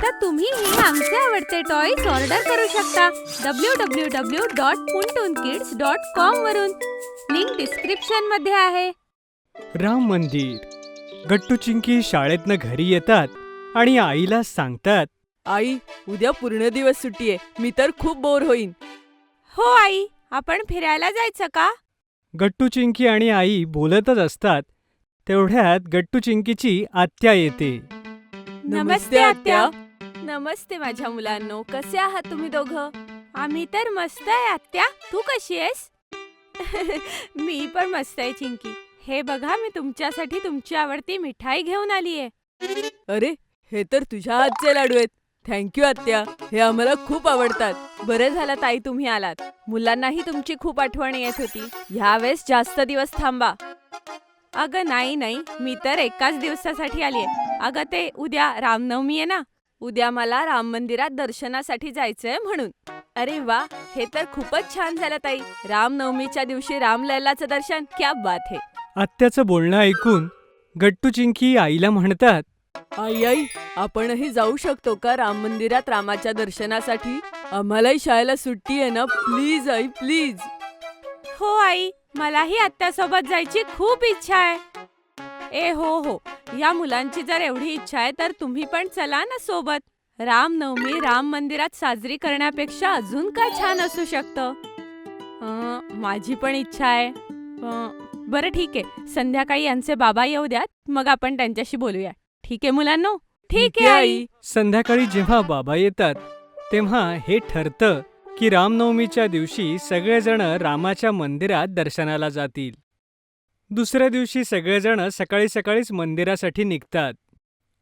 आता तुम्हीही आमचे आवडते टॉयज ऑर्डर करू शकता www.puntoonkids.com वरून. लिंक डिस्क्रिप्शन मध्ये आहे. राम मंदिर. गट्टू चिंकी शाळेतनं घरी येतात आणि आईला सांगतात, आई, उद्या पूर्ण दिवस सुट्टी आहे. मी तर खूप बोर होईन. हो आई, आपण फिरायला जायचं का? गट्टू चिंकी आणि आई बोलतच असतात. तेवढ्यात गट्टू चिंकीची आत्या येते. नमस्ते आत्या. नमस्ते माझ्या मुलांनो, कसे आहात तुम्ही दोघं? आम्ही तर मस्त आहे आत्या. तू कशी आहेस? मी पण मस्त आहे चिंकी. हे बघा, मी तुमच्यासाठी तुमची आवडती मिठाई घेऊन आली आहे. अरे, हे तर तुझ्या हातचे लाडू आहेत. थँक्यू आत्या, हे आम्हाला खूप आवडतात. बरं झालं ताई तुम्ही आलात. मुलांनाही तुमची खूप आठवण येत होती. ह्यावेळेस जास्त दिवस थांबा. अगं नाही, मी तर एकाच दिवसासाठी आली आहे. अगं ते उद्या रामनवमी आहे ना. उद्या मला राम मंदिरात दर्शनासाठी जायचंय म्हणून. अरे वा, हे तर खूपच छान झालं ताई. रामनवमीच्या दिवशी रामलल्लाचं दर्शन, क्या बात है. आत्याचं बोलणं ऐकून गट्टू चिंकी आईला म्हणतात, आई, आपणही जाऊ शकतो का राम मंदिरात रामाच्या दर्शनासाठी? आम्हालाही शाळेला सुट्टी आहे ना. Please I, please. हो आई, मलाही आत्यासोबत जायची खूप इच्छा आहे. हो, या मुलांची जर एवढी इच्छा आहे तर तुम्ही पण चला ना सोबत. रामनवमी राम मंदिरात साजरी करण्यापेक्षा अजून काय छान असू शकतं. माझी पण इच्छा आहे. बरं ठीक आहे, संध्याकाळी यांचे बाबा येऊ द्यात, मग आपण त्यांच्याशी बोलूया. ठीक आहे मुलांनो? ठीक आहे आई. संध्याकाळी जेव्हा बाबा येतात तेव्हा हे ठरतं की रामनवमीच्या दिवशी सगळेजण रामाच्या मंदिरात दर्शनाला जातील. दुसऱ्या दिवशी सगळेजण सकाळी सकाळीच मंदिरासाठी निघतात.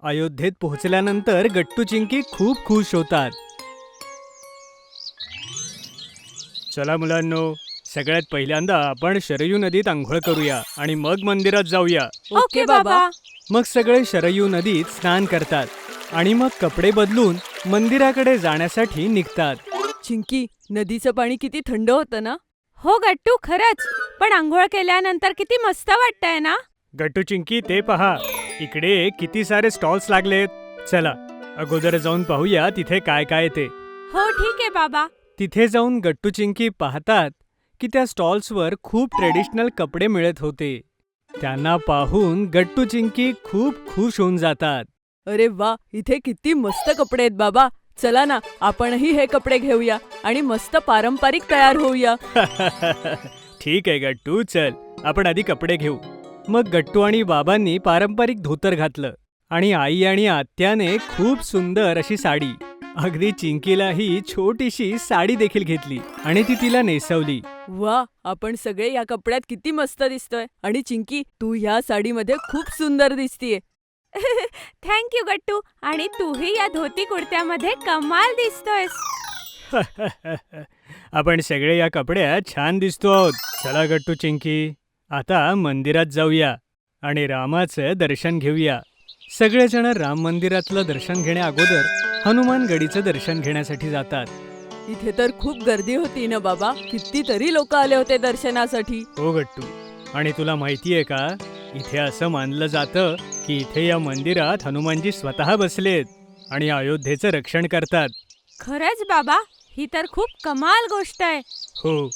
अयोध्येत पोहोचल्यानंतर गट्टू चिंकी खूप खुश होतात. चला मुलांनो, सगळ्यात पहिल्यांदा आपण शरयू नदीत आंघोळ करूया आणि मग मंदिरात जाऊया. ओके बाबा. मग सगळे शरयू नदीत स्नान करतात आणि मग कपडे बदलून मंदिराकडे जाण्यासाठी निघतात. चिंकी, नदीचं पाणी किती थंड होतं ना. हो गट्टू, खरंच. पण आंघोळ केल्यानंतर किती मस्त वाटतंय ना. गट्टू चिंकी, ते पहा, इकडे किती सारे स्टॉल्स लागलेत. चला अगोदर जाऊन पाहूया तिथे काय काय ते. हो ठीक आहे बाबा. तिथे जाऊन गट्टू चिंकी पाहतात की त्या स्टॉल्सवर खूप ट्रेडिशनल कपडे मिळत होते. त्यांना पाहून गट्टू चिंकी खूप खुश होऊन जातात. अरे वा, इथे किती मस्त कपडे आहेत बाबा. चला ना, आपणही हे कपडे घेऊया आणि मस्त पारंपरिक तयार होऊया. ठीक आहे गट्टू, चल आपण आधी कपडे घेऊ. मग गट्टू आणि बाबांनी पारंपरिक धोतर घातलं आणि आई आणि आत्याने खूप सुंदर अशी साडी, अगदी चिंकीलाही छोटीशी साडी देखील घेतली आणि ती तिला नेसवली. वा, आपण सगळे या कपड्यात किती मस्त दिसतोय. आणि चिंकी, तू ह्या साडीमध्ये खूप सुंदर दिसतीये. थँक्यू गट्टू. आणि तूही या धोती कुर्त्यामध्ये कमाल दिसतोयस. आपण सगळे या कपड्यात छान दिसतो आहोत. चला गट्टू चिंकी, आता मंदिरात जाऊया आणि रामाचं दर्शन घेऊया. सगळेजण राम मंदिरातलं दर्शन घेण्या अगोदर हनुमान गडीचं दर्शन घेण्यासाठी जातात. इथे तर खूप गर्दी होती ना बाबा. कितीतरी लोक आले होते दर्शनासाठी. हो गट्टू, आणि तुला माहितीये का, इथे असं मानलं जातं की इथे या मंदिरात हनुमानजी स्वतः बसलेत आणि अयोध्येचं रक्षण करतात. खरंच बाबा, ही तर खूप कमाल गोष्ट आहे. हो,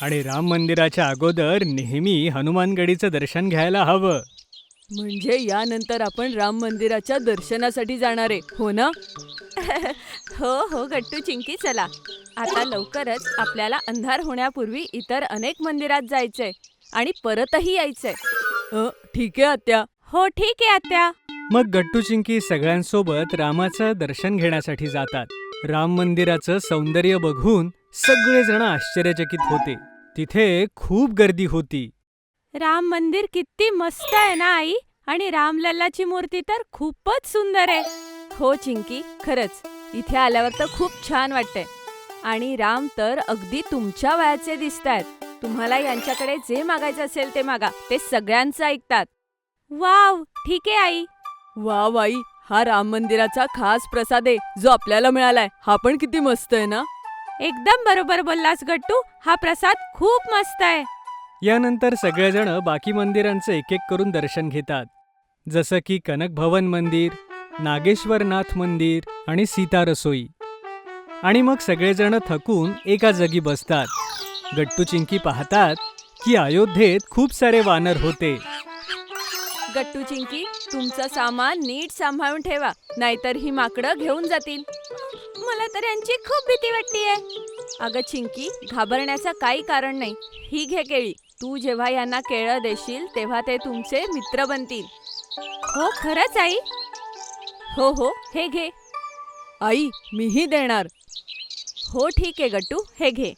आणि राम मंदिराच्या अगोदर नेहमी हनुमान गडीचं दर्शन घ्यायला हवं. म्हणजे यानंतर आपण राम मंदिराच्या दर्शनासाठी जाणार आहे, हो ना? हो गट्टू चिंकी, चला आता लवकरच आपल्याला अंधार होण्यापूर्वी इतर अनेक मंदिरात जायचंय आणि परतही यायचंय. ठीक आहे आत्या. हो ठीक आहे आत्या. मग गट्टू चिंकी सगळ्यांसोबत रामाचं दर्शन घेण्यासाठी जातात. राम मंदिराचं सौंदर्य बघून सगळेजण आश्चर्यचकित होते. तिथे खूप गर्दी होती. राम मंदिर किती मस्त आहे ना आई. आणि रामलल्लाची मूर्ती तर खूपच सुंदर आहे. हो चिंकी, खरंच इथे आल्यावर तर खूप छान वाटतंय. आणि राम तर अगदी तुमच्या वयाचे दिसतायत. तुम्हाला यांच्याकडे जे मागायचं असेल ते मागा, ते सगळ्यांचं ऐकतात. वाव, ठीक आहे आई. वाव आई, हा राम मंदिराचा खास प्रसाद आहे जो आपल्याला मिळालाय. हा पण किती मस्त आहे ना. एकदम बरोबर बोललास गट्टू, हा प्रसाद खूप मस्त आहे. यानंतर सगळेजण बाकी मंदिरांचं एक एक करून दर्शन घेतात. जसं की कनक भवन मंदिर, नागेश्वरनाथ मंदिर आणि सीता रसोई. आणि मग सगळेजण थकून एका जागी बसतात. गट्टू चिंकी पाहतात की अयोध्येत खूप सारे वानर होते. गट्टू चिंकी, तुमचं सामान नीट सांभाळून ठेवा, नाहीतर ही माकडं घेऊन जातील. मला तर यांची खूप भीती वाटतेय. अगं चिंकी, घाबरण्याचं काही कारण नाही. ही घे केळी. तू जेव्हा यांना केळं देशील तेव्हा ते तुमचे मित्र बनतील. हो खरंच आई? हो हो, हे घे. आई, मीही देणार. हो ठीक आहे गट्टू, हे घे.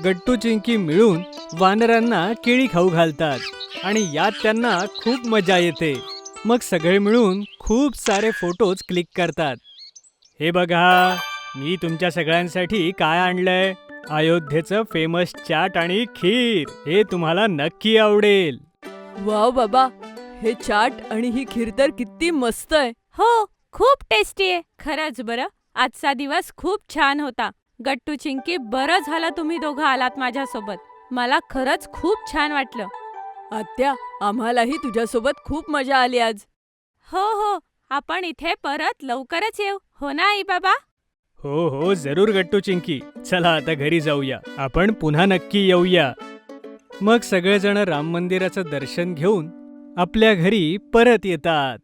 गट्टू चिंकी मिळून वानरांना केळी खाऊ घालतात आणि यात त्यांना खूप मजा येते. मग सगळे मिळून खूप सारे फोटोज क्लिक करतात. हे बघा, मी तुमच्या सगळ्यांसाठी काय आणलंय. अयोध्येचं फेमस चाट आणि खीर. हे तुम्हाला नक्की आवडेल. वाव बाबा, हे चाट आणि ही खीर तर किती मस्त आहे. हो, खूप टेस्टी आहे. खरंच बरं, आजचा दिवस खूप छान होता. गट्टू चिंकी, बरं झालं तुम्ही दोघं आलात माझ्यासोबत. मला खरंच खूप छान वाटलं. आत्या, आम्हालाही तुझ्यासोबत खूप मजा आली आज. हो हो, आपण इथे परत लवकरच येऊ, हो ना आई बाबा? हो हो, जरूर गट्टू चिंकी. चला आता घरी जाऊया. आपण पुन्हा नक्की येऊया. मग सगळेजण राम मंदिराचं दर्शन घेऊन आपल्या घरी परत येतात.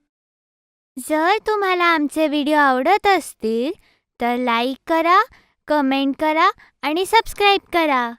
जर तुम्हाला आमचे व्हिडिओ आवडत असतील तर लाईक करा, कमेंट करा आणि सबस्क्राईब करा.